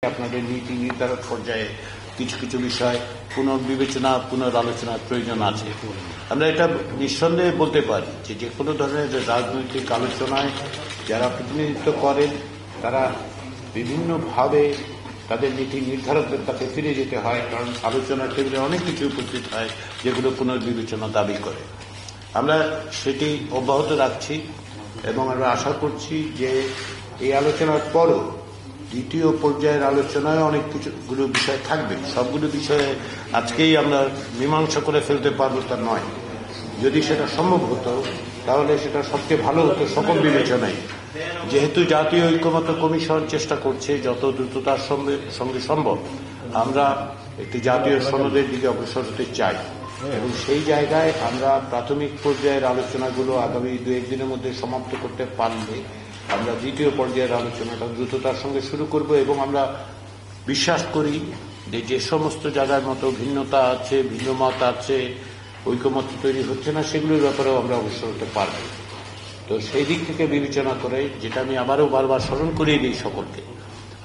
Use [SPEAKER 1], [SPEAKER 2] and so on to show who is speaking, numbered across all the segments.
[SPEAKER 1] আপনাদের নীতি নির্ধারণ পর্যায়ে কিছু কিছু বিষয় পুনর্বিবেচনা পুনরালোচনার প্রয়োজন আছে। আমরা এটা নিঃসন্দেহে বলতে পারি যে যে কোনো ধরনের রাজনৈতিক আলোচনায় যারা প্রতিনিধিত্ব করেন তারা বিভিন্নভাবে তাদের নীতি নির্ধারকদের কাছে ফিরে যেতে হয়, কারণ আলোচনার টেবিলে অনেক কিছু উপস্থিত হয় যেগুলো পুনর্বিবেচনা দাবি করে। আমরা সেটি অব্যাহত রাখছি এবং আমরা আশা করছি যে এই আলোচনার পরও দ্বিতীয় পর্যায়ের আলোচনায় অনেক কিছুগুলো বিষয় থাকবে। সবগুলো বিষয়ে আজকেই আমরা মীমাংসা করে ফেলতে পারবো তা নয়। যদি সেটা সম্ভব হতো তাহলে সেটা সবচেয়ে ভালো হতো সকল বিবেচনায়। যেহেতু জাতীয় ঐক্যমত্য কমিশন চেষ্টা করছে যত দ্রুততার সঙ্গে সম্ভব আমরা একটি জাতীয় সনদের দিকে অগ্রসর হতে চাই, এবং সেই জায়গায় আমরা প্রাথমিক পর্যায়ের আলোচনাগুলো আগামী 2-1 দিনের মধ্যে সমাপ্ত করতে পারলে আমরা দ্বিতীয় পর্যায়ের আলোচনাটা দ্রুততার সঙ্গে শুরু করব। এবং আমরা বিশ্বাস করি যে যে সমস্ত জায়গার মতো ভিন্নতা আছে, ভিন্ন মত আছে, ঐকমত্য তৈরি হচ্ছে না, সেগুলোর ব্যাপারেও আমরা অগ্রসর হতে পারব। তো সেই দিক থেকে বিবেচনা করে, যেটা আমি আবারও বারবার স্মরণ করিয়ে দিই সকলকে,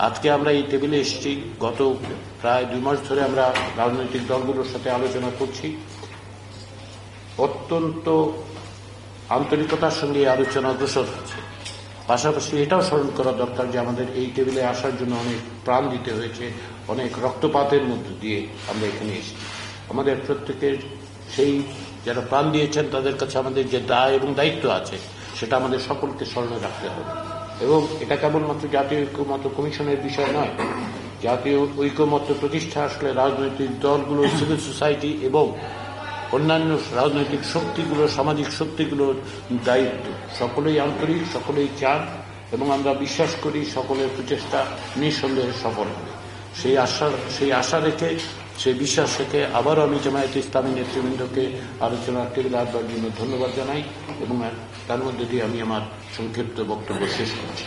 [SPEAKER 1] আজকে আমরা এই টেবিলে এসেছি। গত প্রায় 2 মাস ধরে আমরা রাজনৈতিক দলগুলোর সাথে আলোচনা করছি। অত্যন্ত আন্তরিকতার সঙ্গে এই আলোচনা অগ্রসর হচ্ছে। পাশাপাশি এটাও স্মরণ করা দরকার যে আমাদের এই টেবিলে আসার জন্য অনেক প্রাণ দিতে হয়েছে, অনেক রক্তপাতের মধ্য দিয়ে আমরা এখানে এসেছি। আমাদের প্রত্যেকের সেই যারা প্রাণ দিয়েছেন তাদের কাছে আমাদের যে দায় এবং দায়িত্ব আছে সেটা আমাদের সকলকে স্মরণে রাখতে হবে। এবং এটা কেবলমাত্র জাতীয় ঐক্যমত্য কমিশনের বিষয় নয়। জাতীয় ঐক্যমত্য প্রতিষ্ঠা আসলে রাজনৈতিক দলগুলো, সিভিল সোসাইটি এবং অন্যান্য রাজনৈতিক শক্তিগুলো, সামাজিক শক্তিগুলোর দায়িত্ব। সকলেই আন্তরিক, সকলেই চান, এবং আমরা বিশ্বাস করি সকলের প্রচেষ্টা নিঃসন্দেহে সফল হবে। সেই আশা রেখে, সেই বিশ্বাস রেখে আবারও আমি জামায়াতে ইসলামী নেতৃবৃন্দকে আলোচনার টেবিলে আসবার জন্য ধন্যবাদ জানাই, এবং তার মধ্যে দিয়ে আমি আমার সংক্ষিপ্ত বক্তব্য শেষ করছি।